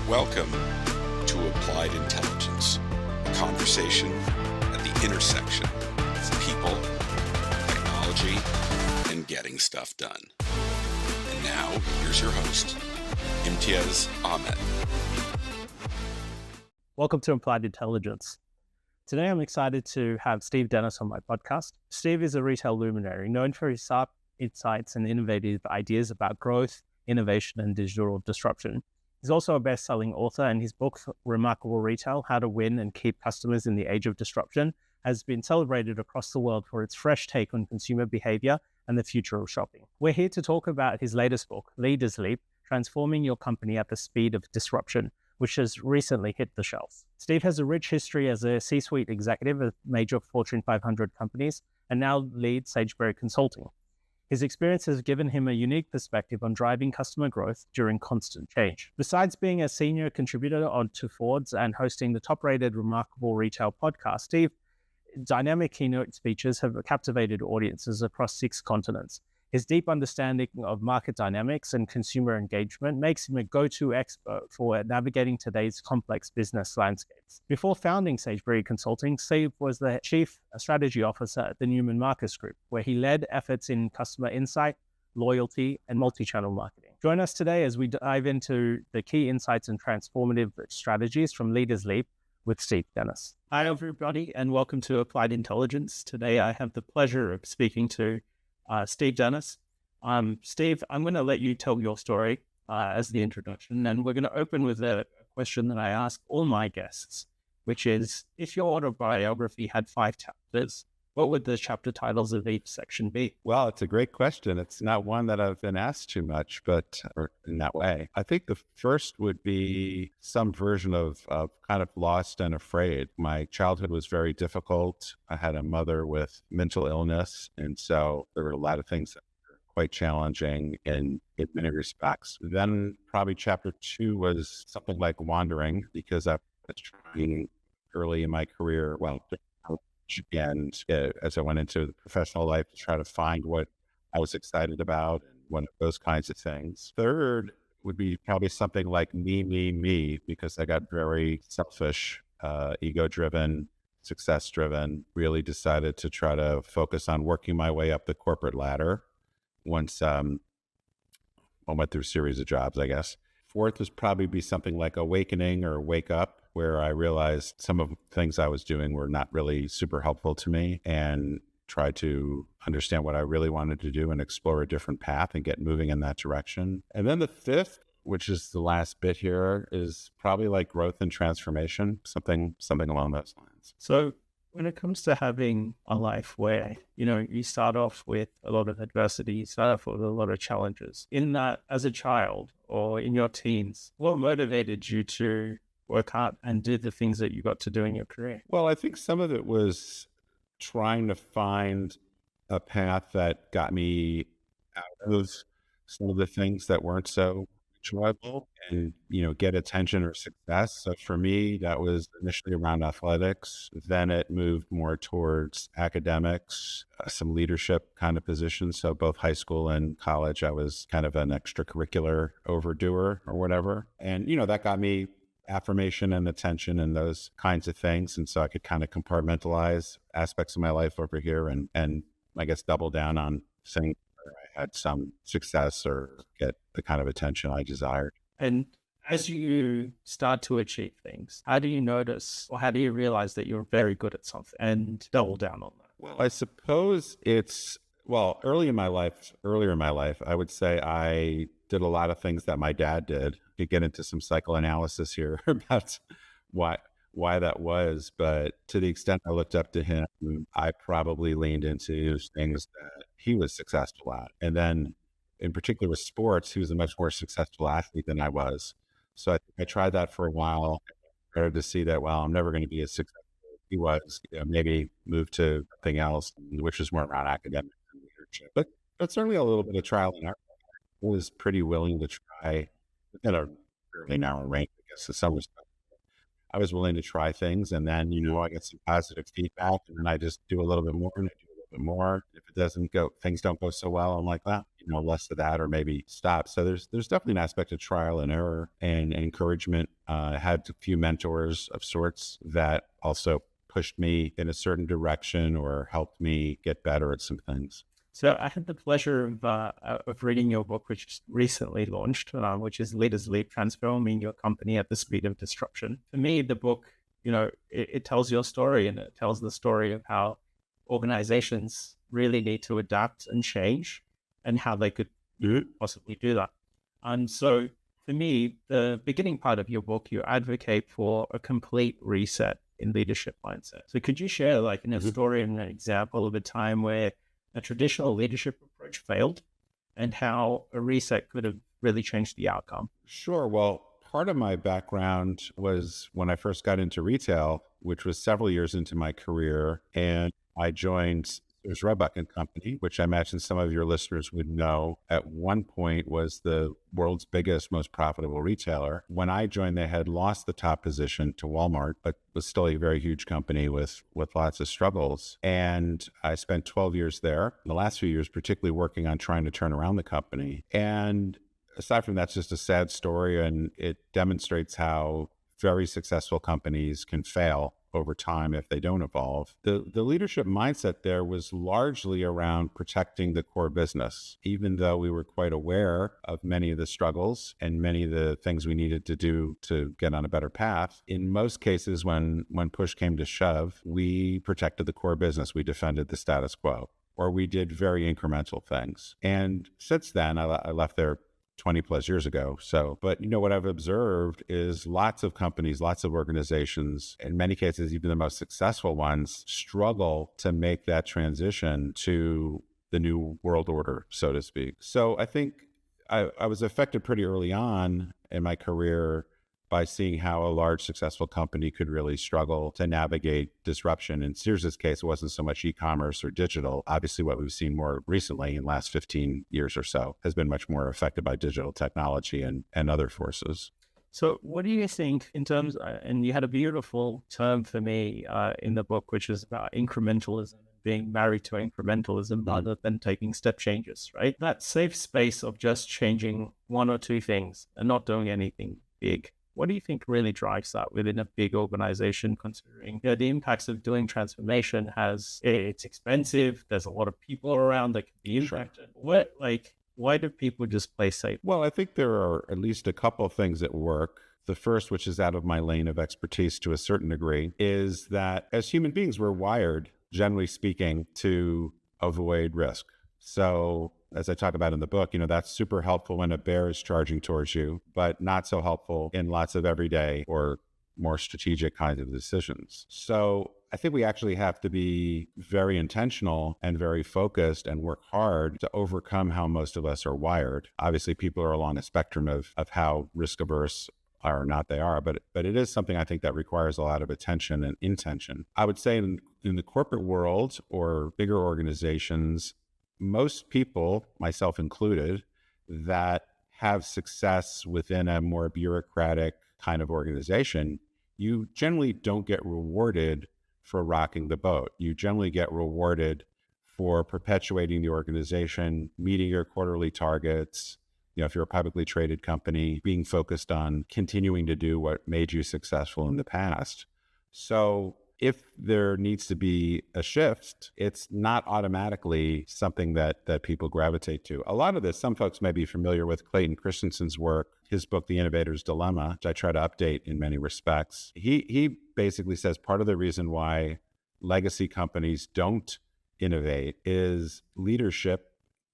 Welcome to Applied Intelligence, a conversation at the intersection of people, technology, and getting stuff done. And now, here's your host, Imtiaz Ahmed. Welcome to Applied Intelligence. Today, I'm excited to have Steve Dennis on my podcast. Steve is a retail luminary known for his sharp insights and innovative ideas about growth, innovation, and digital disruption. He's also a best-selling author, and his book, Remarkable Retail: How to Win and Keep Customers in the Age of Disruption, has been celebrated across the world for its fresh take on consumer behavior and the future of shopping. We're here to talk about his latest book, Leader's Leap: Transforming Your Company at the Speed of Disruption, which has recently hit the shelves. Steve has a rich history as a C-suite executive of major Fortune 500 companies and now leads Sageberry Consulting. His experience has given him a unique perspective on driving customer growth during constant change. Besides being a senior contributor onto Forbes and hosting the top-rated Remarkable Retail podcast, Steve's dynamic keynote speeches have captivated audiences across 6 continents. His deep understanding of market dynamics and consumer engagement makes him a go-to expert for navigating today's complex business landscapes. Before founding Sageberry Consulting, Steve was the Chief Strategy Officer at the Neiman Marcus Group, where he led efforts in customer insight, loyalty, and multi-channel marketing. Join us today as we dive into the key insights and transformative strategies from Leader's Leap with Steve Dennis. Hi, everybody, and welcome to Applied Intelligence. Today, I have the pleasure of speaking to Steve Dennis. Steve, I'm going to let you tell your story as the introduction, and we're going to open with a question that I ask all my guests, which is, if your autobiography had 5 chapters, what would the chapter titles of each section be? Well, it's a great question. It's not one that I've been asked too much, but in that way. I think the first would be some version of kind of lost and afraid. My childhood was very difficult. I had a mother with mental illness, and so there were a lot of things that were quite challenging in many respects. Then probably chapter 2 was something like wandering, because I was trying early in my career, and as I went into the professional life, to try to find what I was excited about and one of those kinds of things. Third would be probably something like me, because I got very selfish, ego-driven, success-driven, really decided to try to focus on working my way up the corporate ladder once I went through a series of jobs, I guess. Fourth would probably be something like awakening or wake up, where I realized some of the things I was doing were not really super helpful to me, and tried to understand what I really wanted to do and explore a different path and get moving in that direction. And then the fifth, which is the last bit here, is probably like growth and transformation, something along those lines. So when it comes to having a life where, you start off with a lot of adversity, you start off with a lot of challenges, in that as a child or in your teens, what motivated you to work hard and do the things that you got to do in your career? Well, I think some of it was trying to find a path that got me out of some of the things that weren't so enjoyable and, get attention or success. So for me, that was initially around athletics. Then it moved more towards academics, some leadership kind of positions. So both high school and college, I was kind of an extracurricular overdoer or whatever. And, that got me affirmation and attention and those kinds of things. And so I could kind of compartmentalize aspects of my life over here and I guess double down on things where I had some success or get the kind of attention I desired. And as you start to achieve things, how do you notice, or how do you realize that you're very good at something and double down on that? Well, I suppose earlier in my life, I would say I did a lot of things that my dad did. We could get into some psychoanalysis here about why that was, but to the extent I looked up to him, I probably leaned into things that he was successful at. And then in particular with sports, he was a much more successful athlete than I was. So I tried that for a while, started to see that, I'm never going to be as successful as he was, maybe move to something else, which is more around academics and leadership. But certainly a little bit of trial and error. I was pretty willing to try within a fairly narrow range, I guess, in some respects. I was willing to try things, and then, I get some positive feedback, and then I just do a little bit more, and I do a little bit more. If it doesn't go, things don't go so well, I'm like, less of that or maybe stop. So there's definitely an aspect of trial and error and encouragement. I had a few mentors of sorts that also pushed me in a certain direction or helped me get better at some things. So I had the pleasure of reading your book, which is recently launched, which is Leaders Lead, Transforming Your Company at the Speed of Disruption. For me, the book, it tells your story, and it tells the story of how organizations really need to adapt and change and how they could possibly do that. And so for me, the beginning part of your book, you advocate for a complete reset in leadership mindset. So could you share like a story and an example of a time where a traditional leadership approach failed and how a reset could have really changed the outcome? Sure. Well, part of my background was when I first got into retail, which was several years into my career, and I joined Sears Roebuck and Company, which I imagine some of your listeners would know at one point was the world's biggest, most profitable retailer. When I joined, they had lost the top position to Walmart, but was still a very huge company with lots of struggles. And I spent 12 years there, the last few years, particularly working on trying to turn around the company. And aside from that, it's just a sad story, and it demonstrates how very successful companies can fail over time if they don't evolve. The leadership mindset there was largely around protecting the core business, even though we were quite aware of many of the struggles and many of the things we needed to do to get on a better path. In most cases, when push came to shove, we protected the core business. We defended the status quo, or we did very incremental things. And since then, I left there 20 plus years ago. But what I've observed is lots of companies, lots of organizations, in many cases, even the most successful ones, struggle to make that transition to the new world order, so to speak. So I think I was affected pretty early on in my career by seeing how a large successful company could really struggle to navigate disruption. In Sears' case, it wasn't so much e-commerce or digital. Obviously, what we've seen more recently in the last 15 years or so has been much more affected by digital technology and other forces. So what do you think in terms, and you had a beautiful term for me in the book, which is about incrementalism, being married to incrementalism rather than taking step changes, right? That safe space of just changing one or two things and not doing anything big. What do you think really drives that within a big organization, considering the impacts of doing transformation it's expensive, there's a lot of people around that can be impacted. Sure. Why do people just play safe? Well, I think there are at least a couple of things that work. The first, which is out of my lane of expertise to a certain degree, is that as human beings, we're wired, generally speaking, to avoid risk. So as I talk about in the book, that's super helpful when a bear is charging towards you, but not so helpful in lots of everyday or more strategic kinds of decisions. So I think we actually have to be very intentional and very focused and work hard to overcome how most of us are wired. Obviously, people are along a spectrum of how risk averse or not they are, but it is something I think that requires a lot of attention and intention. I would say in the corporate world or bigger organizations, most people, myself included, that have success within a more bureaucratic kind of organization, you generally don't get rewarded for rocking the boat. You generally get rewarded for perpetuating the organization, meeting your quarterly targets. If you're a publicly traded company, being focused on continuing to do what made you successful in the past. So if there needs to be a shift, it's not automatically something that people gravitate to. A lot of this, some folks may be familiar with Clayton Christensen's work, his book, The Innovator's Dilemma, which I try to update in many respects. He basically says part of the reason why legacy companies don't innovate is leadership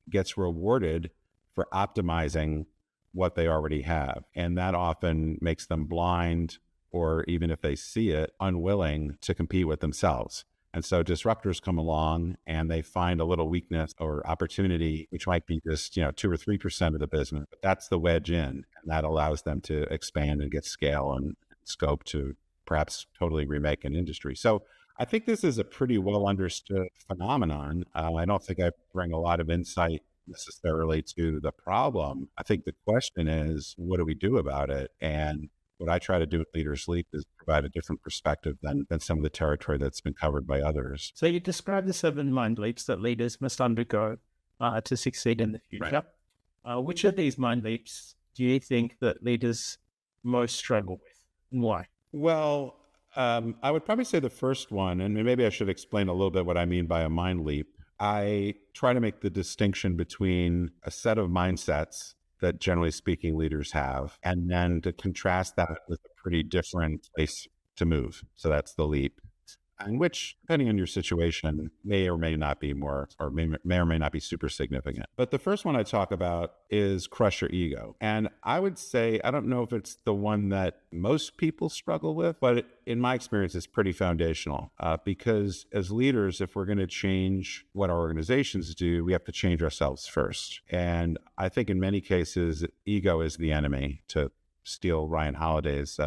gets rewarded for optimizing what they already have. And that often makes them blind, or even if they see it, unwilling to compete with themselves. And so disruptors come along and they find a little weakness or opportunity, which might be just 2 or 3% of the business, but that's the wedge in, and that allows them to expand and get scale and scope to perhaps totally remake an industry. So I think this is a pretty well understood phenomenon. I don't think I bring a lot of insight necessarily to the problem. I think the question is, what do we do about it? And what I try to do at Leaders Leap is provide a different perspective than some of the territory that's been covered by others. So you describe the 7 mind leaps that leaders must undergo to succeed in the future. Which of these mind leaps do you think that leaders most struggle with, and why? Well, I would probably say the first one, and maybe I should explain a little bit what I mean by a mind leap. I try to make the distinction between a set of mindsets that generally speaking leaders have, and then to contrast that with a pretty different place to move. So that's the leap. And which, depending on your situation, may or may not be more, or may or may not be super significant. But the first one I talk about is crush your ego. And I would say, I don't know if it's the one that most people struggle with, but in my experience, it's pretty foundational. Because as leaders, if we're going to change what our organizations do, we have to change ourselves first. And I think in many cases, ego is the enemy, to steal Ryan Holiday's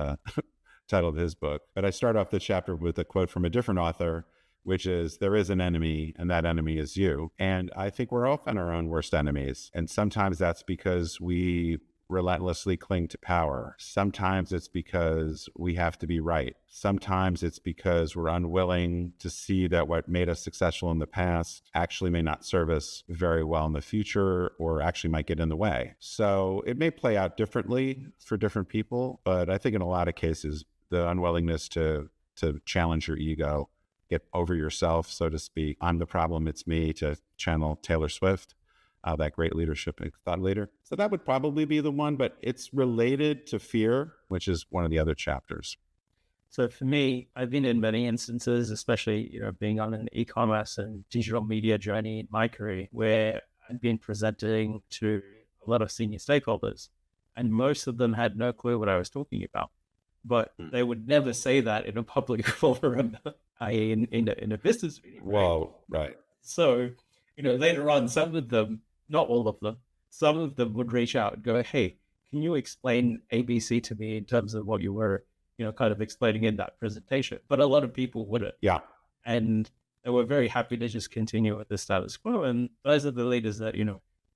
title of his book. But I start off the chapter with a quote from a different author, which is, there is an enemy, and that enemy is you. And I think we're often our own worst enemies. And sometimes that's because we relentlessly cling to power. Sometimes it's because we have to be right. Sometimes it's because we're unwilling to see that what made us successful in the past actually may not serve us very well in the future, or actually might get in the way. So it may play out differently for different people, but I think in a lot of cases, the unwillingness to challenge your ego, get over yourself, so to speak. I'm the problem, it's me, to channel Taylor Swift, that great leadership thought leader. So that would probably be the one, but it's related to fear, which is one of the other chapters. So for me, I've been in many instances, especially, being on an e-commerce and digital media journey in my career, where I've been presenting to a lot of senior stakeholders, and most of them had no clue what I was talking about. But they would never say that in a public forum, i.e. in a business meeting. Right? Well, right. So, later on, some of them, not all of them, some of them would reach out and go, hey, can you explain ABC to me in terms of what you were, kind of explaining in that presentation? But a lot of people wouldn't. Yeah. And they were very happy to just continue with the status quo. And those are the leaders that,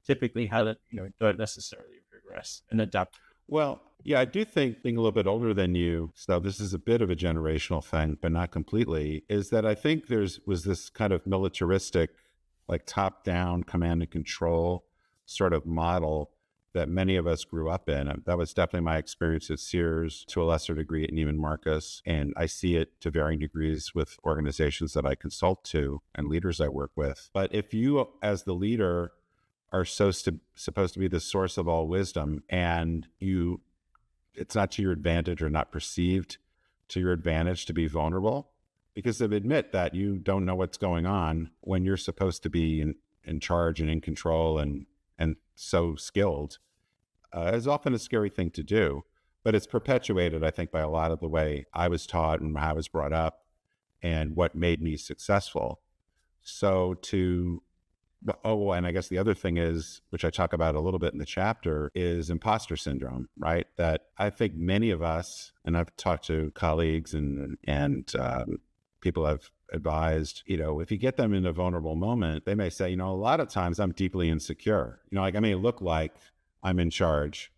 typically haven't, don't necessarily progress and adapt. Well, yeah, I do think, being a little bit older than you, so this is a bit of a generational thing, but not completely, is that I think was this kind of militaristic, like top-down command and control sort of model that many of us grew up in. That was definitely my experience at Sears, to a lesser degree at Neiman Marcus, and I see it to varying degrees with organizations that I consult to and leaders I work with. But if you, as the leader, are supposed to be the source of all wisdom, and it's not to your advantage, or not perceived to your advantage, to be vulnerable, because they admit that you don't know what's going on when you're supposed to be in charge and in control and so skilled, is often a scary thing to do. But it's perpetuated, I think, by a lot of the way I was taught and how I was brought up and what made me successful. So and I guess the other thing is, which I talk about a little bit in the chapter, is imposter syndrome, right? That I think many of us, and I've talked to colleagues and people I've advised, if you get them in a vulnerable moment, they may say, a lot of times I'm deeply insecure. I may look like I'm in charge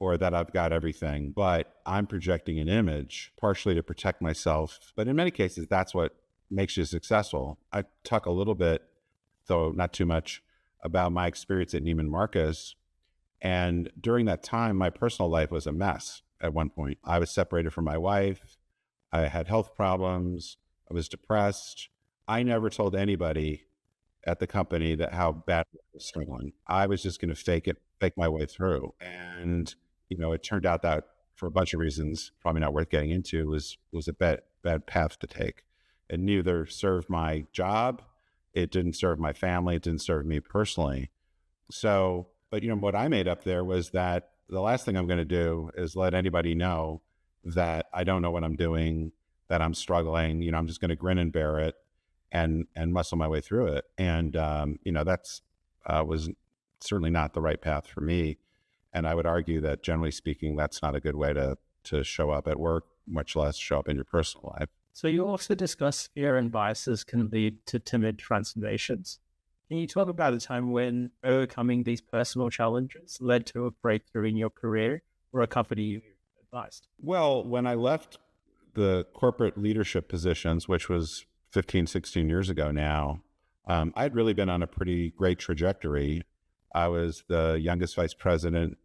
or that I've got everything, but I'm projecting an image partially to protect myself. But in many cases, that's what makes you successful. I talk a little bit, though not too much, about my experience at Neiman Marcus. And during that time, my personal life was a mess at one point. I was separated from my wife. I had health problems. I was depressed. I never told anybody at the company that how bad I was struggling. I was just going to fake my way through. And, it turned out that, for a bunch of reasons, probably not worth getting into, was a bad path to take. It neither served my job, it didn't serve my family, it didn't serve me personally. So, but what I made up there was that the last thing I'm going to do is let anybody know that I don't know what I'm doing, that I'm struggling. I'm just going to grin and bear it and muscle my way through it. And, that's was certainly not the right path for me. And I would argue that, generally speaking, that's not a good way to show up at work, much less show up in your personal life. So you also discuss fear and biases can lead to timid transformations. Can you talk about a time when overcoming these personal challenges led to a breakthrough in your career or a company you advised? Well, when I left the corporate leadership positions, which was 15, 16 years ago now, I'd really been on a pretty great trajectory. I was the youngest vice president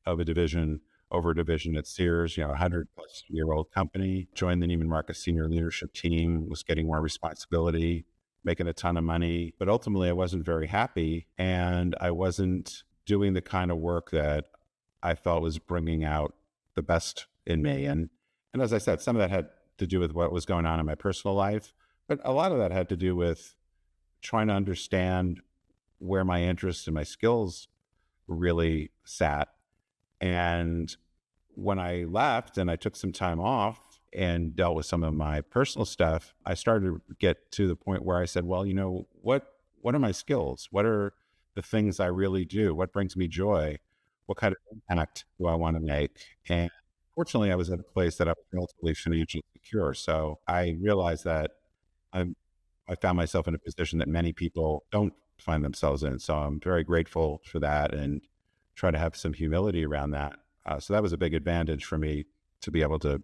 of a division over a division at Sears, 100-plus-year-old company, joined the Neiman Marcus senior leadership team, was getting more responsibility, making a ton of money. But ultimately, I wasn't very happy, and I wasn't doing the kind of work that I felt was bringing out the best in me. And as I said, some of that had to do with what was going on in my personal life, but a lot of that had to do with trying to understand where my interests and my skills really sat. And when I left and I took some time off and dealt with some of my personal stuff, I started to get to the point where I said, well, what are my skills? What are the things I really do? What brings me joy? What kind of impact do I want to make? And fortunately, I was at a place that I was relatively financially secure. So I realized that I found myself in a position that many people don't find themselves in. So I'm very grateful for that and try to have some humility around that. So that was a big advantage for me to be able to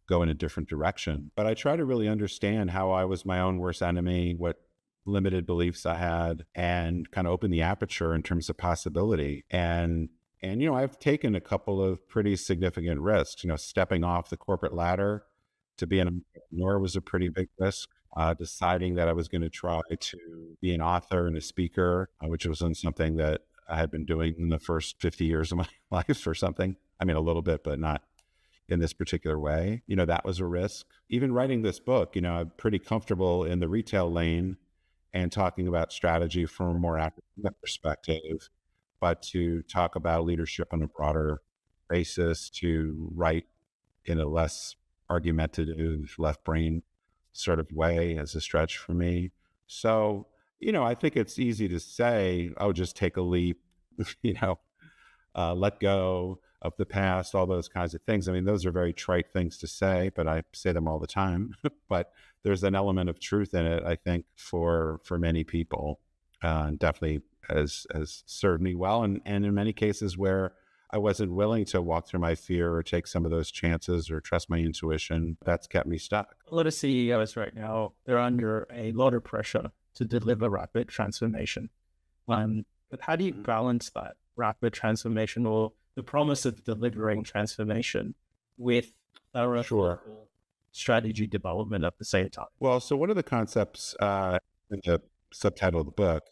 go in a different direction. But I try to really understand how I was my own worst enemy, what limited beliefs I had, and kind of open the aperture in terms of possibility. And I've taken a couple of pretty significant risks. Stepping off the corporate ladder to be an entrepreneur was a pretty big risk. Deciding that I was going to try to be an author and a speaker, which wasn't something that I had been doing in the first 50 years of my life or something. I mean, a little bit, but not in this particular way. That was a risk. Even writing this book, I'm pretty comfortable in the retail lane and talking about strategy from a more academic perspective, but to talk about leadership on a broader basis, to write in a less argumentative left brain sort of way as a stretch for me. So, I think it's easy to say, oh, just take a leap, let go of the past, all those kinds of things. I mean, those are very trite things to say, but I say them all the time. But there's an element of truth in it, I think, for many people, and definitely has served me well. And in many cases where I wasn't willing to walk through my fear or take some of those chances or trust my intuition, that's kept me stuck. A lot of CEOs right now, they're under a lot of pressure to deliver rapid transformation. But how do you balance that rapid transformation or the promise of delivering transformation with thorough strategy development at the same time? Well, so one of the concepts in the subtitle of the book,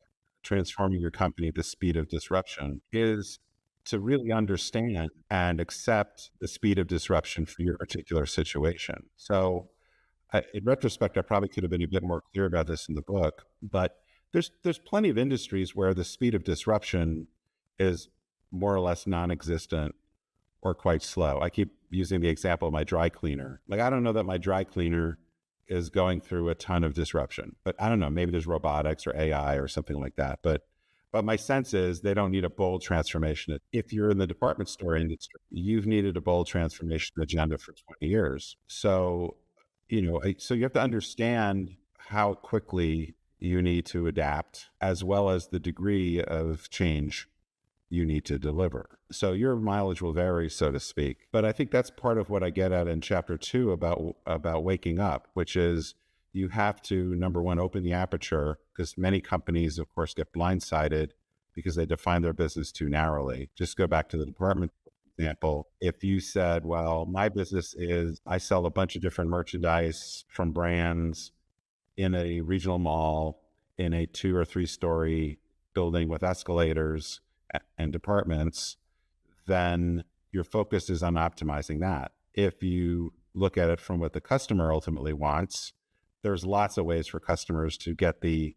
Transforming Your Company at the Speed of Disruption, is to really understand and accept the speed of disruption for your particular situation. So in retrospect, I probably could have been a bit more clear about this in the book, but there's plenty of industries where the speed of disruption is more or less non-existent or quite slow. I keep using the example of my dry cleaner. Like, I don't know that my dry cleaner is going through a ton of disruption, but I don't know, maybe there's robotics or AI or something like that. But my sense is they don't need a bold transformation. If you're in the department store industry, you've needed a bold transformation agenda for 20 years. So, so you have to understand how quickly you need to adapt, as well as the degree of change you need to deliver. So your mileage will vary, so to speak. But I think that's part of what I get at in chapter 2 about waking up, which is you have to, number one, open the aperture, because many companies, of course, get blindsided because they define their business too narrowly. Just go back to the department example. If you said, well, my business is, I sell a bunch of different merchandise from brands in a regional mall, in a 2 or 3 story building with escalators and departments, then your focus is on optimizing that. If you look at it from what the customer ultimately wants, there's lots of ways for customers to get the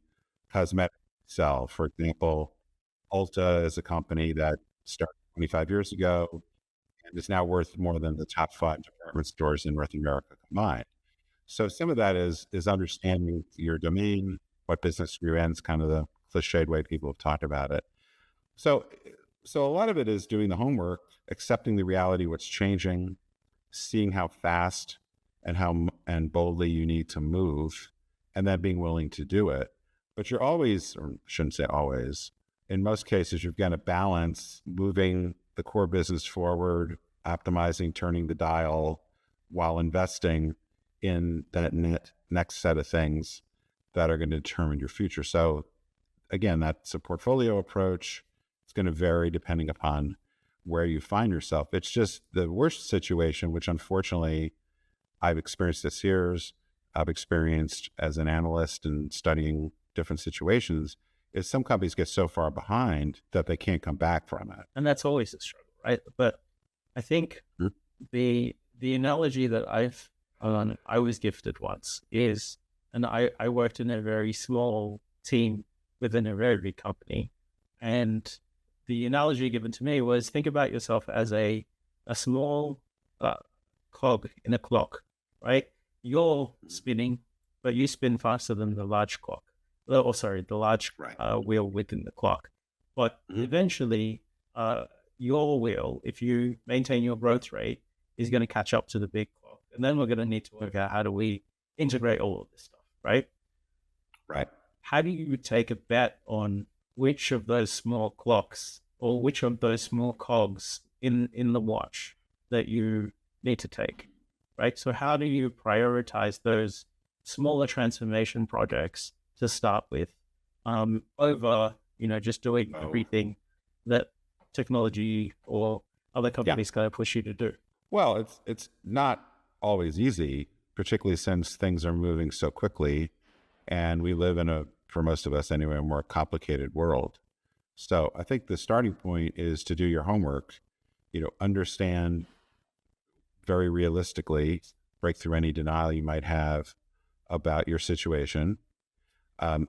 cosmetic sell. For example, Ulta is a company that started 25 years ago and is now worth more than the top 5 department stores in North America combined. So some of that is understanding your domain, what business you're in. It's kind of the cliched way people have talked about it. So a lot of it is doing the homework, accepting the reality of what's changing, seeing how fast and boldly you need to move, and then being willing to do it. But you're always, or shouldn't say always, in most cases, you're going to balance moving the core business forward, optimizing, turning the dial, while investing in that next set of things that are going to determine your future. So again, that's a portfolio approach. It's going to vary depending upon where you find yourself. It's just the worst situation, which unfortunately I've experienced this years, I've experienced as an analyst and studying different situations, is some companies get so far behind that they can't come back from it. And that's always a struggle, right? But I think the analogy that I was gifted once is, and I worked in a very small team within a very big company, and the analogy given to me was, think about yourself as a small cog in a clock, right? You're spinning, but you spin faster than the large clock. The large wheel within the clock. But eventually, your wheel, if you maintain your growth rate, is going to catch up to the big clock. And then we're going to need to work out, how do we integrate all of this stuff, right? Right. How do you take a bet on which of those small clocks or which of those small cogs in the watch that you need to take, right? So how do you prioritize those smaller transformation projects to start with, over, just doing everything that technology or other companies kind of push you to do? Well, it's not always easy, particularly since things are moving so quickly, and we live in for most of us anyway, a more complicated world. So I think the starting point is to do your homework, understand very realistically, break through any denial you might have about your situation,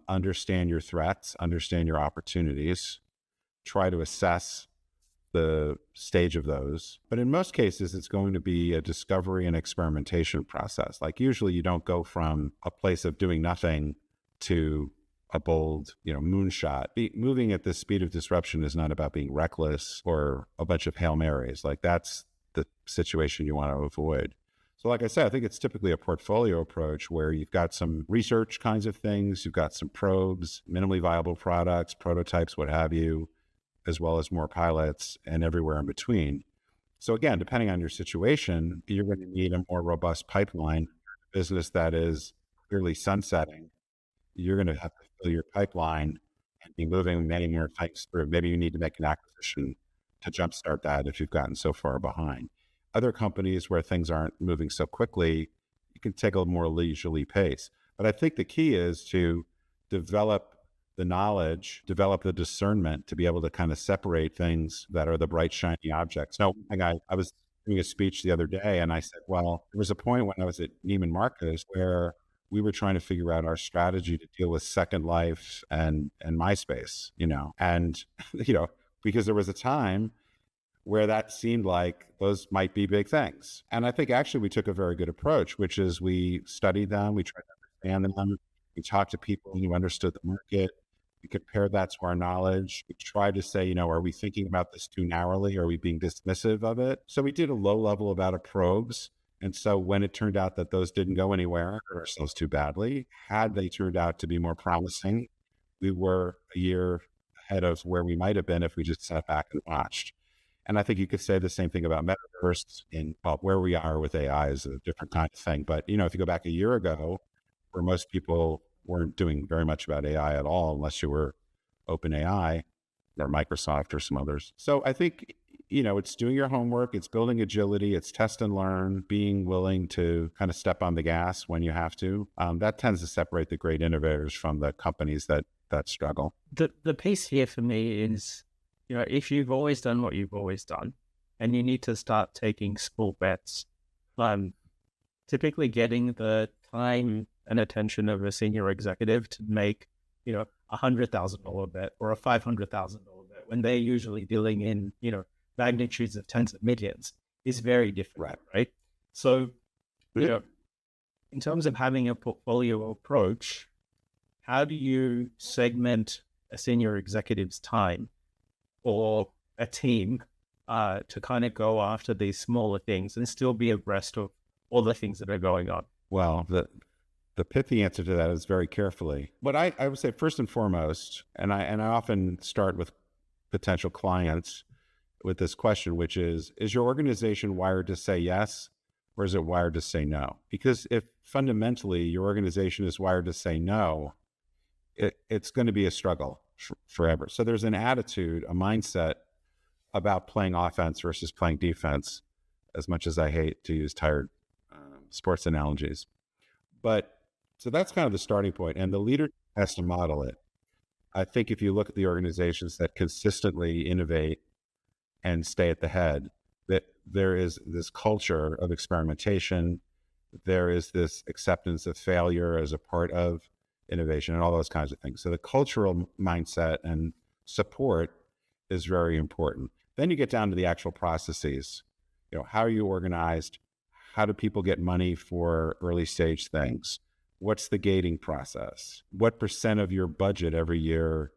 understand your threats, understand your opportunities, try to assess the stage of those. But in most cases, it's going to be a discovery and experimentation process. Like usually you don't go from a place of doing nothing to a bold, moonshot. Moving at the speed of disruption is not about being reckless or a bunch of Hail Marys. Like that's the situation you want to avoid. So like I said, I think it's typically a portfolio approach where you've got some research kinds of things, you've got some probes, minimally viable products, prototypes, what have you, as well as more pilots and everywhere in between. So again, depending on your situation, you're going to need a more robust pipeline. Business that is clearly sunsetting, you're going to have to fill your pipeline and be moving many more types through. Maybe you need to make an acquisition to jumpstart that if you've gotten so far behind. Other companies where things aren't moving so quickly, you can take a more leisurely pace. But I think the key is to develop the knowledge, develop the discernment to be able to kind of separate things that are the bright, shiny objects. Now, I was doing a speech the other day and I said, well, there was a point when I was at Neiman Marcus where we were trying to figure out our strategy to deal with Second Life and MySpace, and, because there was a time where that seemed like those might be big things. And I think actually we took a very good approach, which is we studied them, we tried to understand them, we talked to people who understood the market, we compared that to our knowledge. We tried to say, are we thinking about this too narrowly? Are we being dismissive of it? So we did a low level amount of probes. And so when it turned out that those didn't go anywhere, hurt ourselves too badly, had they turned out to be more promising, we were a year ahead of where we might have been if we just sat back and watched. And I think you could say the same thing about metaverse, where we are with AI is a different kind of thing. But, if you go back a year ago, where most people weren't doing very much about AI at all, unless you were OpenAI or Microsoft or some others. So I think, it's doing your homework, it's building agility, it's test and learn, being willing to kind of step on the gas when you have to. That tends to separate the great innovators from the companies that struggle. The piece here for me is, if you've always done what you've always done and you need to start taking small bets, typically getting the time and attention of a senior executive to make, $100,000 bet or a $500,000 bet when they're usually dealing in, magnitudes of tens of millions is very different, right? So, in terms of having a portfolio approach, how do you segment a senior executive's time or a team to kind of go after these smaller things and still be abreast of all the things that are going on? Well, the pithy answer to that is very carefully. But I would say first and foremost, and I often start with potential clients with this question, which is your organization wired to say yes, or is it wired to say no? Because if fundamentally your organization is wired to say no, it's going to be a struggle forever. So there's an attitude, a mindset about playing offense versus playing defense, as much as I hate to use tired sports analogies. But so that's kind of the starting point, and the leader has to model it. I think if you look at the organizations that consistently innovate and stay at the head, that there is this culture of experimentation, there is this acceptance of failure as a part of innovation and all those kinds of things. So the cultural mindset and support is very important. Then you get down to the actual processes. How are you organized? How do people get money for early stage things? What's the gating process? What percent of your budget every year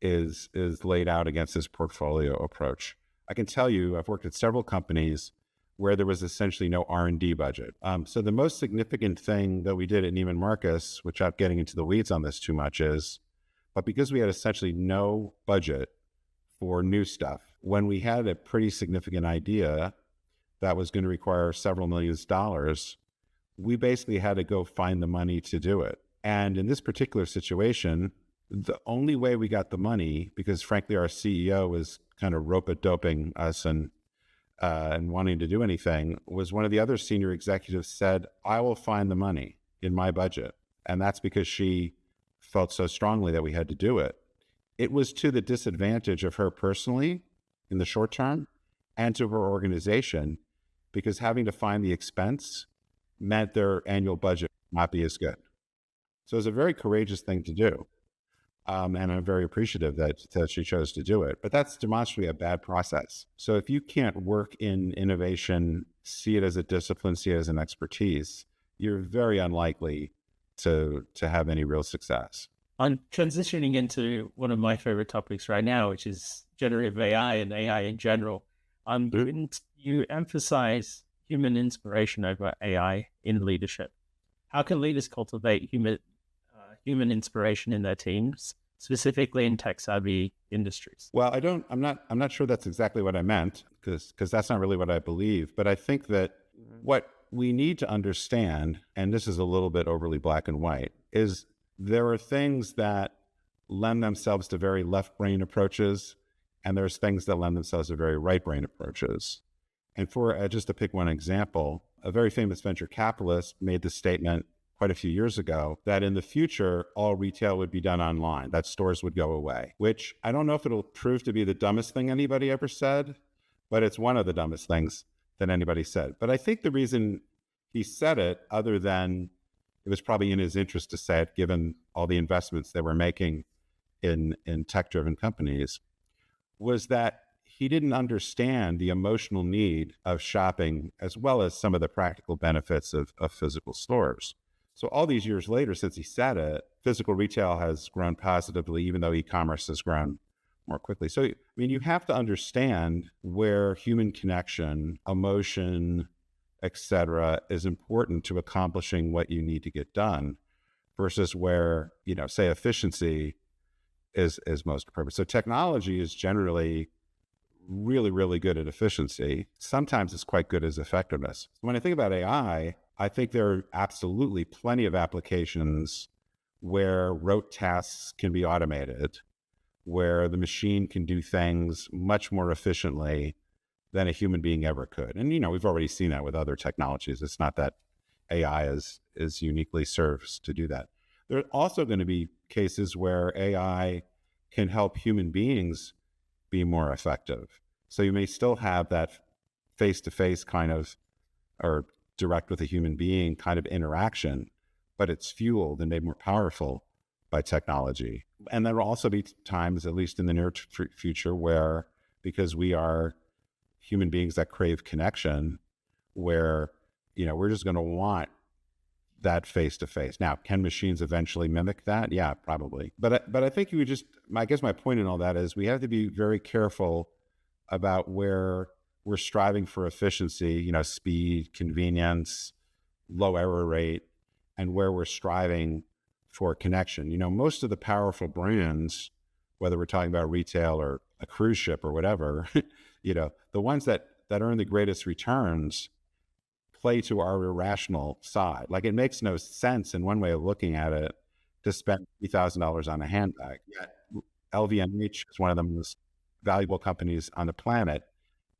is laid out against this portfolio approach? I can tell you, I've worked at several companies where there was essentially no R&D budget. So the most significant thing that we did at Neiman Marcus, without getting into the weeds on this too much, but because we had essentially no budget for new stuff, when we had a pretty significant idea that was going to require several millions of dollars, we basically had to go find the money to do it. And in this particular situation, the only way we got the money, because frankly, our CEO was kind of rope-a-doping us and wanting to do anything, was one of the other senior executives said, I will find the money in my budget. And that's because she felt so strongly that we had to do it. It was to the disadvantage of her personally in the short term and to her organization, because having to find the expense meant their annual budget not be as good. So it was a very courageous thing to do. And I'm very appreciative that she chose to do it. But that's demonstrably a bad process. So if you can't work in innovation, see it as a discipline, see it as an expertise, you're very unlikely to have any real success. I'm transitioning into one of my favorite topics right now, which is generative AI and AI in general. You emphasize human inspiration over AI in leadership. How can leaders cultivate human inspiration in their teams, specifically in tech-savvy industries? Well, I'm not sure that's exactly what I meant, because that's not really what I believe. But I think that what we need to understand, and this is a little bit overly black and white, is there are things that lend themselves to very left brain approaches, and there's things that lend themselves to very right brain approaches. And for just to pick one example, a very famous venture capitalist made the statement quite a few years ago that in the future, all retail would be done online, that stores would go away, which I don't know if it'll prove to be the dumbest thing anybody ever said, but it's one of the dumbest things that anybody said. But I think the reason he said it, other than it was probably in his interest to say it, given all the investments they were making in tech-driven companies, was that he didn't understand the emotional need of shopping as well as some of the practical benefits of physical stores. So all these years later, since he said it, physical retail has grown positively, even though e-commerce has grown more quickly. So, I mean, you have to understand where human connection, emotion, etc., is important to accomplishing what you need to get done versus where, say efficiency is most appropriate. So technology is generally really, really good at efficiency. Sometimes it's quite good as effectiveness. When I think about AI, I think there are absolutely plenty of applications where rote tasks can be automated, where the machine can do things much more efficiently than a human being ever could. And, we've already seen that with other technologies. It's not that AI is uniquely serves to do that. There are also going to be cases where AI can help human beings be more effective. So you may still have that face-to-face kind of, or direct with a human being kind of interaction, but it's fueled and made more powerful by technology. And there will also be times, at least in the near future, where, because we are human beings that crave connection, where, we're just going to want that face-to-face. Now, can machines eventually mimic that? Yeah, probably. But I think I guess my point in all that is we have to be very careful about where we're striving for efficiency, speed, convenience, low error rate, and where we're striving for connection. Most of the powerful brands, whether we're talking about retail or a cruise ship or whatever, the ones that earn the greatest returns play to our irrational side. Like, it makes no sense in one way of looking at it to spend $3,000 on a handbag. Yet LVMH is one of the most valuable companies on the planet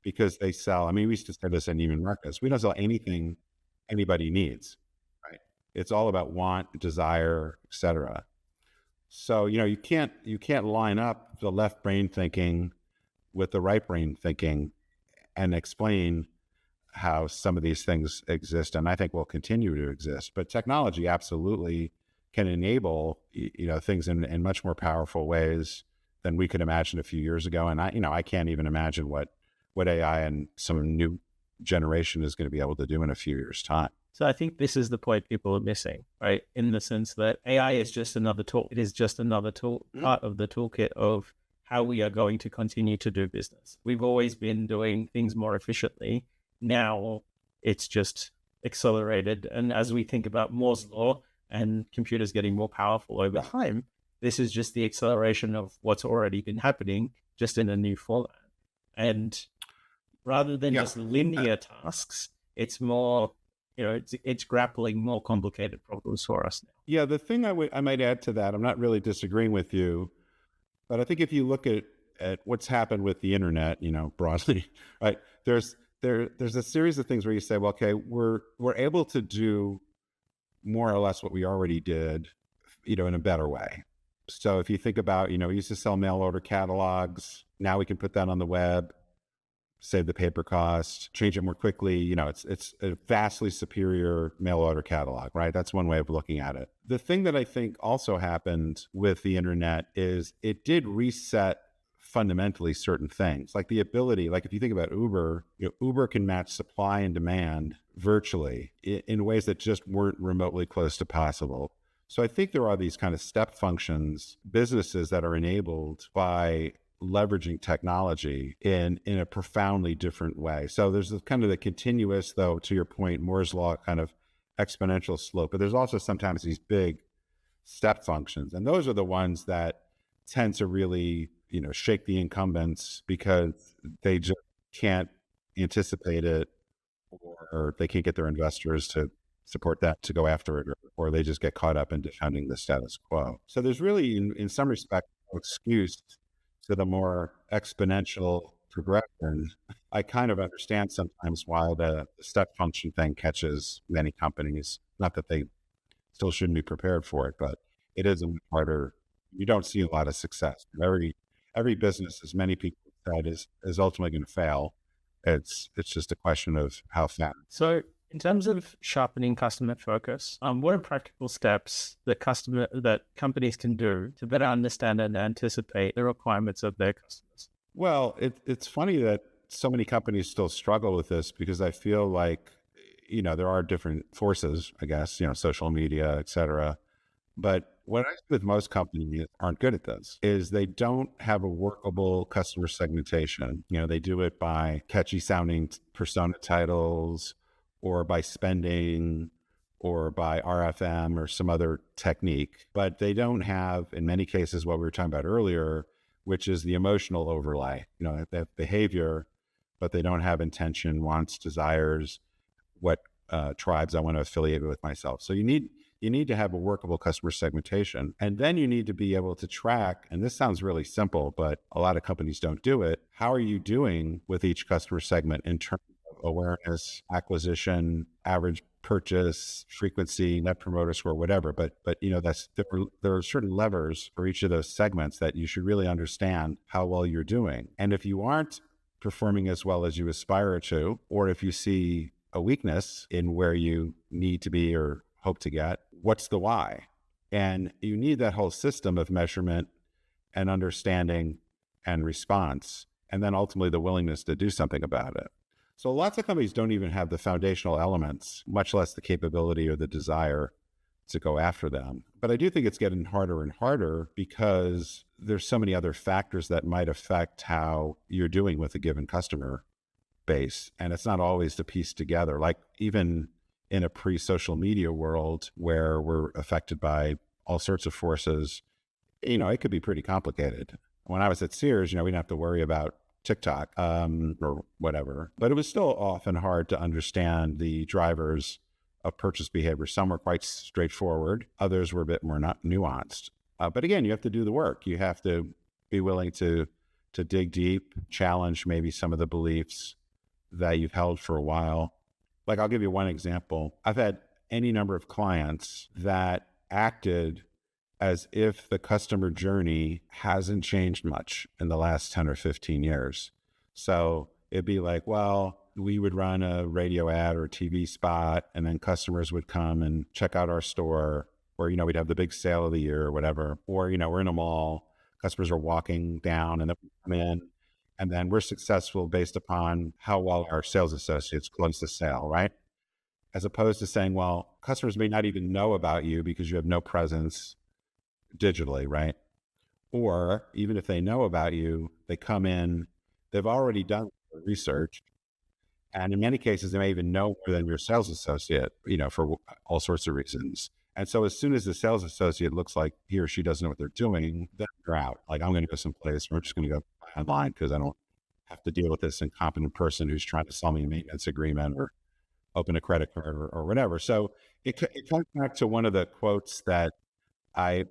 because they sell, I mean, we used to say this in Neiman Marcus, we don't sell anything anybody needs, right? It's all about want, desire, etc. So, you can't line up the left brain thinking with the right brain thinking and explain how some of these things exist, and I think will continue to exist. But technology absolutely can enable things in much more powerful ways than we could imagine a few years ago. And I can't even imagine what AI and some new generation is going to be able to do in a few years' time. So I think this is the point people are missing, right? In the sense that AI is just another tool. It is just another tool, part of the toolkit of how we are going to continue to do business. We've always been doing things more efficiently. Now it's just accelerated. And as we think about Moore's law and computers getting more powerful over time, this is just the acceleration of what's already been happening, just in a new format. And rather than just linear tasks, it's more, it's grappling more complicated problems for us now. Yeah, the thing I might add to that, I'm not really disagreeing with you, but I think if you look at what's happened with the internet, broadly, right, there's a series of things where you say, well, okay, we're able to do more or less what we already did, in a better way. So if you think about, we used to sell mail order catalogs. Now we can put that on the web, save the paper cost, change it more quickly. It's a vastly superior mail order catalog, right? That's one way of looking at it. The thing that I think also happened with the internet is it did reset fundamentally certain things, like the ability, like if you think about Uber, Uber can match supply and demand virtually in ways that just weren't remotely close to possible. So I think there are these kind of step functions, businesses that are enabled by leveraging technology in a profoundly different way. So there's kind of the continuous, though, to your point, Moore's law kind of exponential slope, but there's also sometimes these big step functions. And those are the ones that tend to really, shake the incumbents because they just can't anticipate it, or they can't get their investors to support that, to go after it, or they just get caught up in defending the status quo. So there's really, in some respect, no excuse to the more exponential progression. I kind of understand sometimes why the step function thing catches many companies. Not that they still shouldn't be prepared for it, but it is a much harder. You don't see a lot of success. Every business, as many people said, is ultimately going to fail. It's just a question of how fast. So in terms of sharpening customer focus, what are practical steps that companies can do to better understand and anticipate the requirements of their customers? Well, it's funny that so many companies still struggle with this, because I feel like, there are different forces, I guess, social media, et cetera. But what I see with most companies aren't good at this is they don't have a workable customer segmentation. They do it by catchy sounding persona titles, or by spending, or by RFM or some other technique. But they don't have, in many cases, what we were talking about earlier, which is the emotional overlay. They have behavior, but they don't have intention, wants, desires, what tribes I want to affiliate with myself. So you need to have a workable customer segmentation. And then you need to be able to track, and this sounds really simple, but a lot of companies don't do it. How are you doing with each customer segment in terms of awareness, acquisition, average purchase, frequency, net promoter score, whatever. But there are certain levers for each of those segments that you should really understand how well you're doing. And if you aren't performing as well as you aspire to, or if you see a weakness in where you need to be or hope to get, what's the why? And you need that whole system of measurement and understanding and response, and then ultimately the willingness to do something about it. So lots of companies don't even have the foundational elements, much less the capability or the desire to go after them. But I do think it's getting harder and harder because there's so many other factors that might affect how you're doing with a given customer base. And it's not always to piece together, like even in a pre-social media world where we're affected by all sorts of forces, it could be pretty complicated. When I was at Sears, we didn't have to worry about TikTok or whatever. But it was still often hard to understand the drivers of purchase behavior. Some were quite straightforward. Others were a bit more not nuanced. But again, you have to do the work. You have to be willing to dig deep, challenge maybe some of the beliefs that you've held for a while. Like, I'll give you one example. I've had any number of clients that acted as if the customer journey hasn't changed much in the last 10 or 15 years. So it'd be like, well, we would run a radio ad or a TV spot, and then customers would come and check out our store, or, we'd have the big sale of the year or whatever, or, we're in a mall, customers are walking down and then we come in, and then we're successful based upon how well our sales associates close the sale, right? As opposed to saying, well, customers may not even know about you because you have no presence digitally, right? Or even if they know about you, they come in, they've already done research. And in many cases, they may even know more than your sales associate, for all sorts of reasons. And so as soon as the sales associate looks like he or she doesn't know what they're doing, then they're out. Like, I'm going to go someplace, or I'm just going to go online because I don't have to deal with this incompetent person who's trying to sell me a maintenance agreement or open a credit card or whatever. So it comes back to one of the quotes that I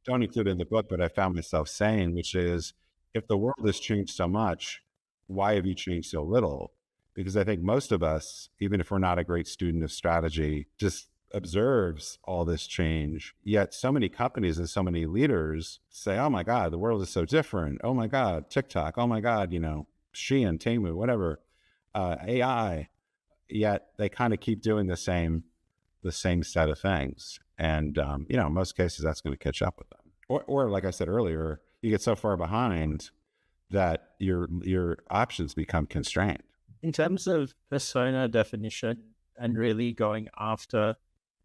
don't include in the book, but I found myself saying, which is, if the world has changed so much, why have you changed so little? Because I think most of us, even if we're not a great student of strategy, just observes all this change. Yet so many companies and so many leaders say, oh my God, the world is so different. Oh my God, TikTok. Oh my God, Shein, Temu, whatever, AI. Yet they kind of keep doing the same set of things. And, in most cases, that's going to catch up with them. Or like I said earlier, you get so far behind that your options become constrained. In terms of persona definition and really going after,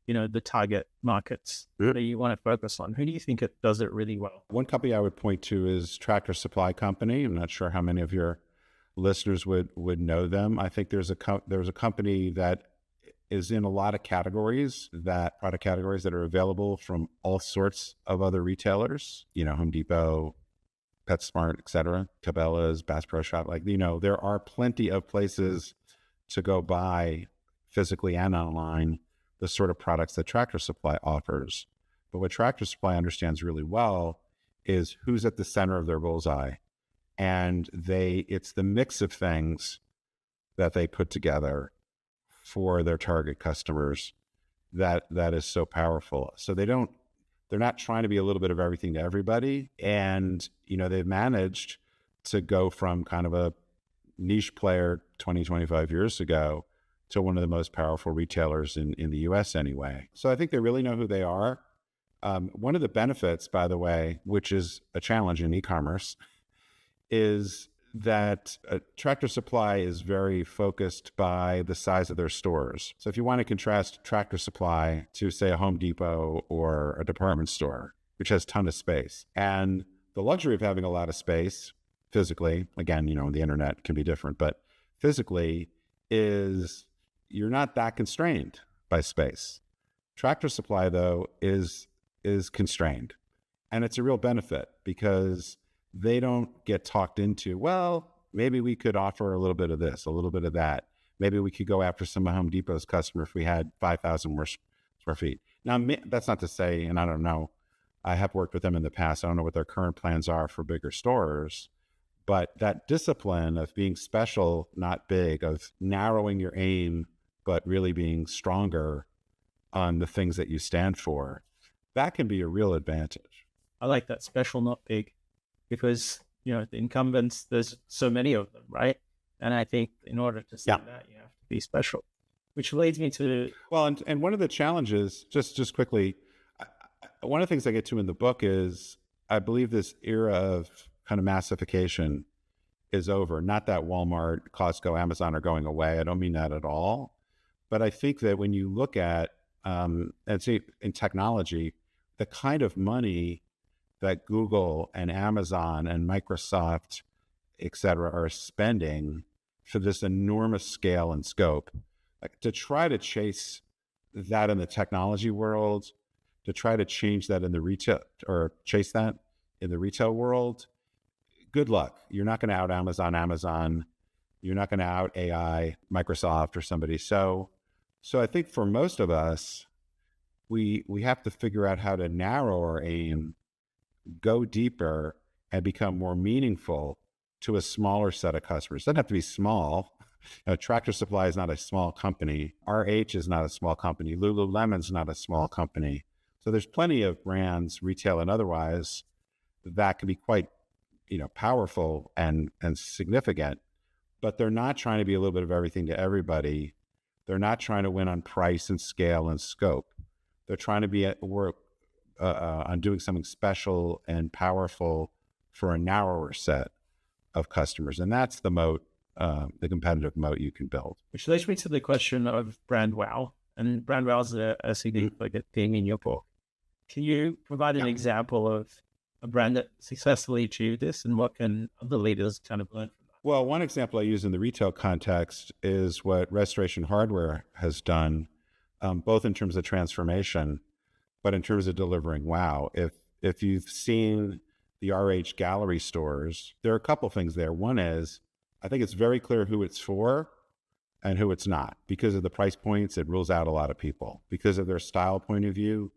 the target markets that you want to focus on, who do you think does it really well? One company I would point to is Tractor Supply Company. I'm not sure how many of your listeners would know them. I think there's a company that is in a lot of product categories that are available from all sorts of other retailers, Home Depot, PetSmart, et cetera, Cabela's, Bass Pro Shop. There are plenty of places to go buy physically and online the sort of products that Tractor Supply offers. But what Tractor Supply understands really well is who's at the center of their bullseye. And it's the mix of things that they put together for their target customers that is so powerful. So they're not trying to be a little bit of everything to everybody. And, they've managed to go from kind of a niche player 20, 25 years ago to one of the most powerful retailers in the US anyway. So I think they really know who they are. One of the benefits, by the way, which is a challenge in e-commerce, is that Tractor Supply is very focused by the size of their stores. So if you want to contrast Tractor Supply to, say, a Home Depot or a department store, which has a ton of space, and the luxury of having a lot of space physically, again, the internet can be different, but physically is you're not that constrained by space. Tractor Supply, though, is constrained. And it's a real benefit because they don't get talked into, well, maybe we could offer a little bit of this, a little bit of that. Maybe we could go after some of Home Depot's customer if we had 5,000 more square feet. Now, that's not to say, and I don't know, I have worked with them in the past. I don't know what their current plans are for bigger stores, but that discipline of being special, not big, of narrowing your aim, but really being stronger on the things that you stand for, that can be a real advantage. I like that, special, not big, because, the incumbents, there's so many of them, right? And I think in order to say that, you have to be special, which leads me to... Well, and one of the challenges, just quickly, one of the things I get to in the book is I believe this era of kind of massification is over. Not that Walmart, Costco, Amazon are going away. I don't mean that at all. But I think that when you look at, and see in technology, the kind of money that Google and Amazon and Microsoft, et cetera, are spending for this enormous scale and scope, like to try to chase that in the technology world, to try to change that in the retail, or chase that in the retail world, good luck. You're not going to out Amazon. You're not going to out AI, Microsoft or somebody. So I think for most of us, we have to figure out how to narrow our aim, go deeper, and become more meaningful to a smaller set of customers. It doesn't have to be small. Tractor Supply is not a small company. RH is not a small company. Lululemon's not a small company. So there's plenty of brands, retail and otherwise, that can be quite, powerful and significant, but they're not trying to be a little bit of everything to everybody. They're not trying to win on price and scale and scope. They're trying to be at work on doing something special and powerful for a narrower set of customers. And that's the moat, the competitive moat you can build. Which leads me to the question of brand wow. And brand wow is a significant thing in your book. Can you provide an example of a brand that successfully achieved this, and what can other leaders kind of learn from that? Well, one example I use in the retail context is what Restoration Hardware has done, both in terms of transformation, but in terms of delivering wow. If you've seen the RH gallery stores, there are a couple things there. One is, I think it's very clear who it's for and who it's not. Because of the price points, it rules out a lot of people. Because of their style point of view,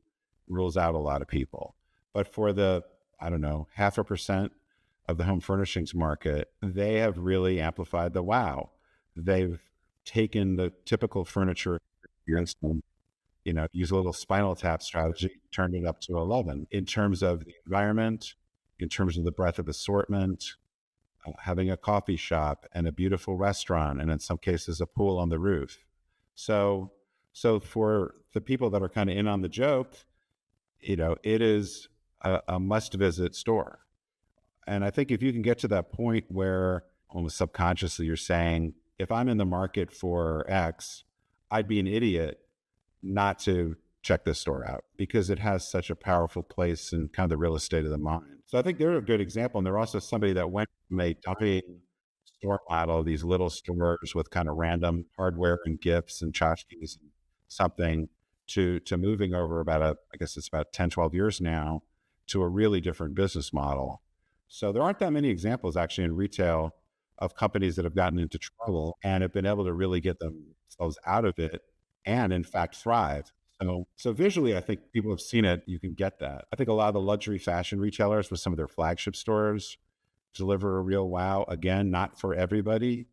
it rules out a lot of people. But for the, 0.5% of the home furnishings market, they have really amplified the wow. They've taken the typical furniture experience and, use a little spinal tap strategy, turned it up to 11 in terms of the environment, in terms of the breadth of assortment, having a coffee shop and a beautiful restaurant, and in some cases a pool on the roof. So for the people that are kind of in on the joke, it is a must-visit store. And I think if you can get to that point where almost subconsciously you're saying, if I'm in the market for X, I'd be an idiot not to check this store out because it has such a powerful place in kind of the real estate of the mind. So I think they're a good example. And they're also somebody that went from a dummy store model, these little stores with kind of random hardware and gifts and tchotchkes and something, to moving over I guess it's about 10, 12 years now, to a really different business model. So there aren't that many examples actually in retail of companies that have gotten into trouble and have been able to really get themselves out of it and in fact thrive. So visually, I think people have seen it. You can get that. I think a lot of the luxury fashion retailers with some of their flagship stores deliver a real wow. Again, not for everybody,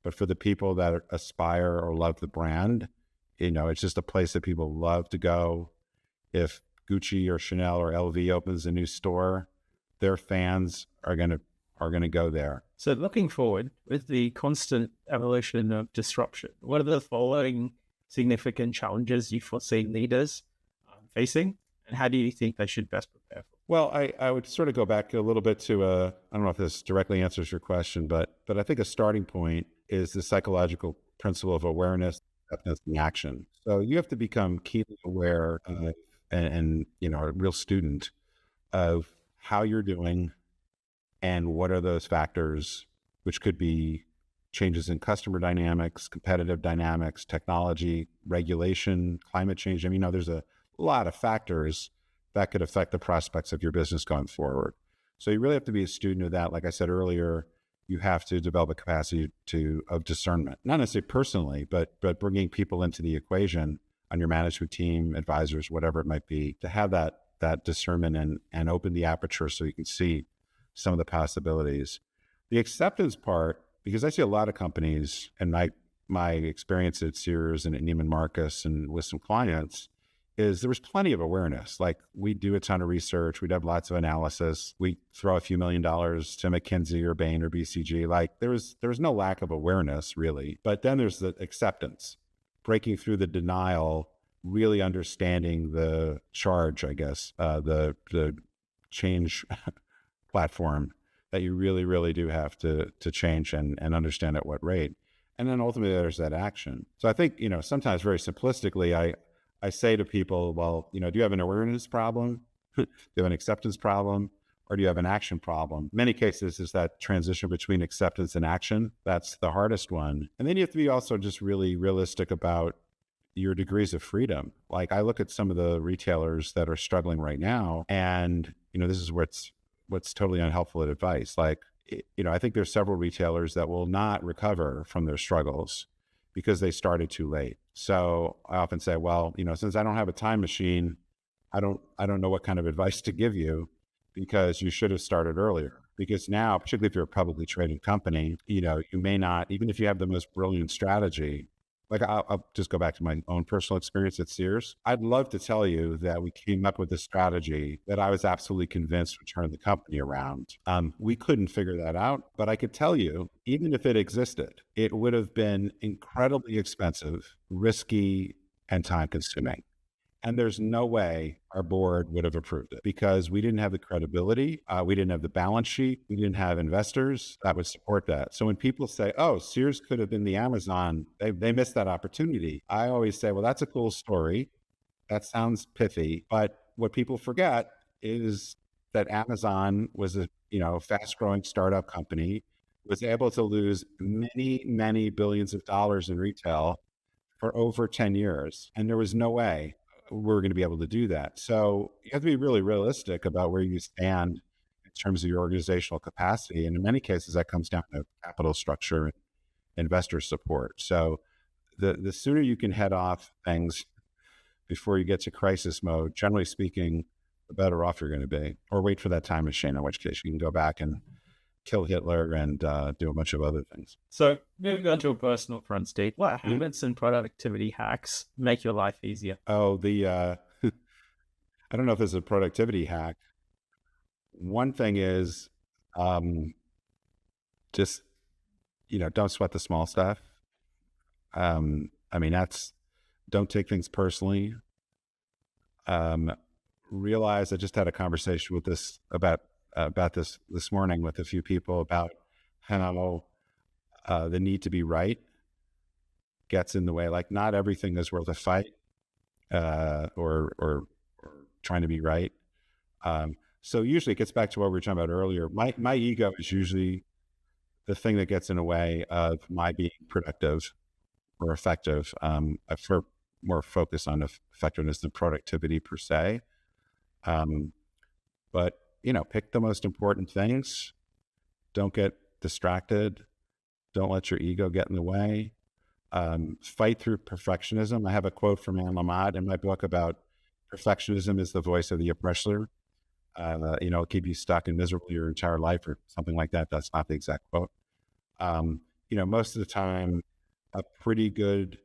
but for the people that aspire or love the brand. It's just a place that people love to go. If Gucci or Chanel or LV opens a new store, their fans are going to go there. So looking forward, with the constant evolution of disruption, what are the following significant challenges you foresee leaders facing, and how do you think they should best prepare for? Well, I would sort of go back a little bit to I don't know if this directly answers your question, but I think a starting point is the psychological principle of awareness, acceptance, and action. So you have to become keenly aware and a real student of how you're doing and what are those factors, which could be changes in customer dynamics, competitive dynamics, technology, regulation, climate change. There's a lot of factors that could affect the prospects of your business going forward. So you really have to be a student of that. Like I said earlier, you have to develop a capacity of discernment, not necessarily personally, but bringing people into the equation on your management team, advisors, whatever it might be, to have that discernment and open the aperture so you can see some of the possibilities. The acceptance part, because I see a lot of companies, and my experience at Sears and at Neiman Marcus and with some clients, is there was plenty of awareness. Like, we do a ton of research, we'd have lots of analysis, we throw a few $1 million to McKinsey or Bain or BCG. Like, there was no lack of awareness really, but then there's the acceptance, breaking through the denial, really understanding the charge, I guess, the change platform that you really, really do have to change and understand at what rate. And then ultimately there's that action. So I think, sometimes very simplistically, I say to people, well, do you have an awareness problem? Do you have an acceptance problem? Or do you have an action problem? In many cases, is that transition between acceptance and action. That's the hardest one. And then you have to be also just really realistic about your degrees of freedom. Like, I look at some of the retailers that are struggling right now, and, this is what's totally unhelpful advice. Like, I think there's several retailers that will not recover from their struggles because they started too late. So I often say, well, since I don't have a time machine, I don't know what kind of advice to give you, because you should have started earlier. Because now, particularly if you're a publicly traded company, you may not, even if you have the most brilliant strategy. Like I'll just go back to my own personal experience at Sears. I'd love to tell you that we came up with a strategy that I was absolutely convinced would turn the company around. We couldn't figure that out, but I could tell you, even if it existed, it would have been incredibly expensive, risky, and time consuming. And there's no way our board would have approved it, because we didn't have the credibility. We didn't have the balance sheet. We didn't have investors that would support that. So when people say, oh, Sears could have been the Amazon, they missed that opportunity. I always say, well, that's a cool story. That sounds pithy. But what people forget is that Amazon was a fast growing startup company, was able to lose many, many billions of dollars in retail for over 10 years. And there was no way we're going to be able to do that. So you have to be really realistic about where you stand in terms of your organizational capacity. And in many cases, that comes down to capital structure and investor support. So the sooner you can head off things before you get to crisis mode, generally speaking, the better off you're going to be. Or wait for that time machine, in which case you can go back and kill Hitler and do a bunch of other things. So moving on to a personal front, Steve, what habits and productivity hacks make your life easier? Oh, I don't know if there's a productivity hack. One thing is just, don't sweat the small stuff. Don't take things personally. Realize I just had a conversation with about this morning with a few people about how the need to be right gets in the way. Like, not everything is worth a fight or trying to be right. So usually it gets back to what we were talking about earlier. My ego is usually the thing that gets in the way of my being productive or effective. I prefer more focus on effectiveness than productivity per se. But pick the most important things. Don't get distracted. Don't let your ego get in the way. Fight through perfectionism. I have a quote from Anne Lamott in my book about perfectionism is the voice of the oppressor. It'll keep you stuck and miserable your entire life or something like that. That's not the exact quote. Most of the time, a pretty good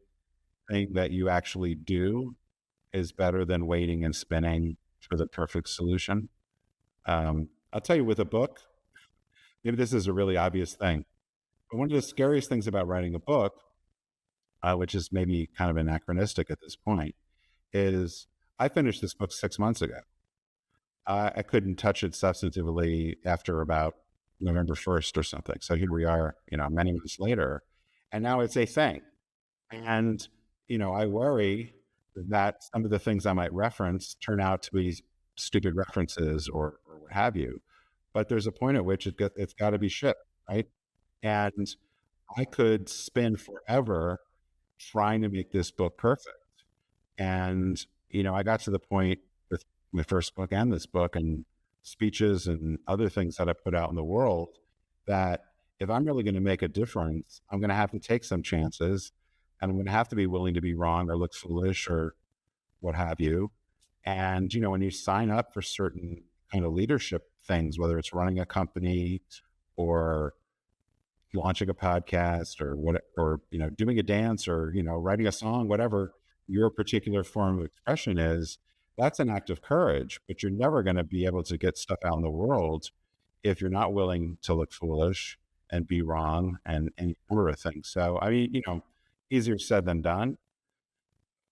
thing that you actually do is better than waiting and spinning for the perfect solution. I'll tell you, with a book, maybe this is a really obvious thing, but one of the scariest things about writing a book, which is maybe kind of anachronistic at this point, is I finished this book 6 months ago. I couldn't touch it substantively after about November 1st or something. So here we are, many months later, and now it's a thing. And, I worry that some of the things I might reference turn out to be stupid references or what have you. But there's a point at which it's got to be shipped, right? And I could spend forever trying to make this book perfect. And, I got to the point with my first book and this book and speeches and other things that I put out in the world that if I'm really going to make a difference, I'm going to have to take some chances, and I'm going to have to be willing to be wrong or look foolish or what have you. And, when you sign up for certain kind of leadership things, whether it's running a company or launching a podcast or doing a dance or, writing a song, whatever your particular form of expression is, that's an act of courage, but you're never going to be able to get stuff out in the world if you're not willing to look foolish and be wrong and number of things. So, easier said than done.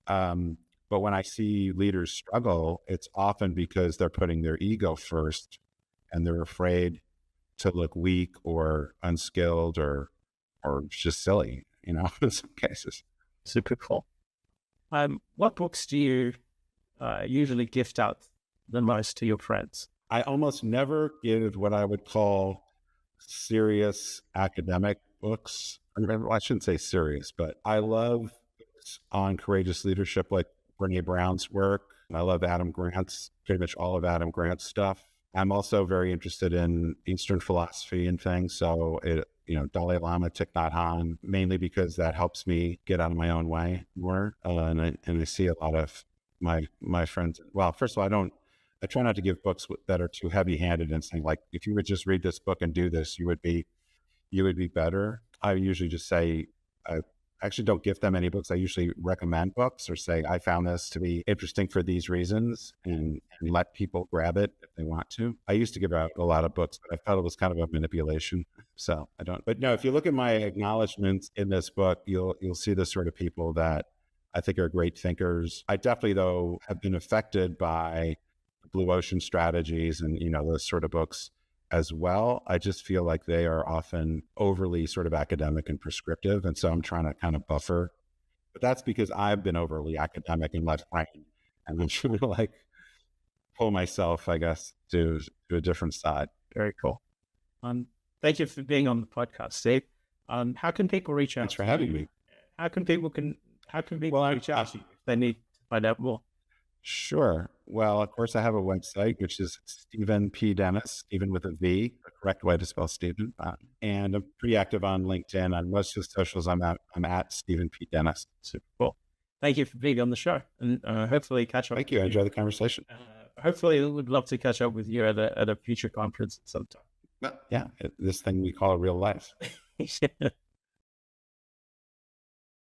But when I see leaders struggle, it's often because they're putting their ego first and they're afraid to look weak or unskilled or just silly, in some cases. Super cool. What books do you usually gift out the most to your friends? I almost never give what I would call serious academic books. I shouldn't say serious, but I love books on courageous leadership, like Brene Brown's work. I love pretty much all of Adam Grant's stuff. I'm also very interested in Eastern philosophy and things. So Dalai Lama, Thich Nhat Hanh, mainly because that helps me get out of my own way more. And I see a lot of my friends. Well, first of all, I try not to give books that are too heavy handed and saying like, if you would just read this book and do this, you would be better. I usually just say, I actually don't give them any books. I usually recommend books or say, I found this to be interesting for these reasons, and let people grab it if they want to. I used to give out a lot of books, but I felt it was kind of a manipulation. So I don't, but no, if you look at my acknowledgments in this book, you'll see the sort of people that I think are great thinkers. I definitely, though, have been affected by blue ocean strategies and, those sort of books as well. I just feel like they are often overly sort of academic and prescriptive. And so I'm trying to kind of buffer, but that's because I've been overly academic and left brain. And I'm trying to like pull myself, I guess, to a different side. Very cool. Thank you for being on the podcast, Steve. How can people reach out? Thanks for having me. How can people reach out to you if they need to find out more? Sure. Well, of course, I have a website, which is Stephen P. Dennis, Stephen with a V, the correct way to spell Stephen. And I'm pretty active on LinkedIn. On most of the socials, I'm at Stephen P. Dennis. Super cool. Thank you for being on the show, and hopefully catch up. Thank you. I enjoyed the conversation. Hopefully, we'd love to catch up with you at a future conference sometime. Yeah, this thing we call real life.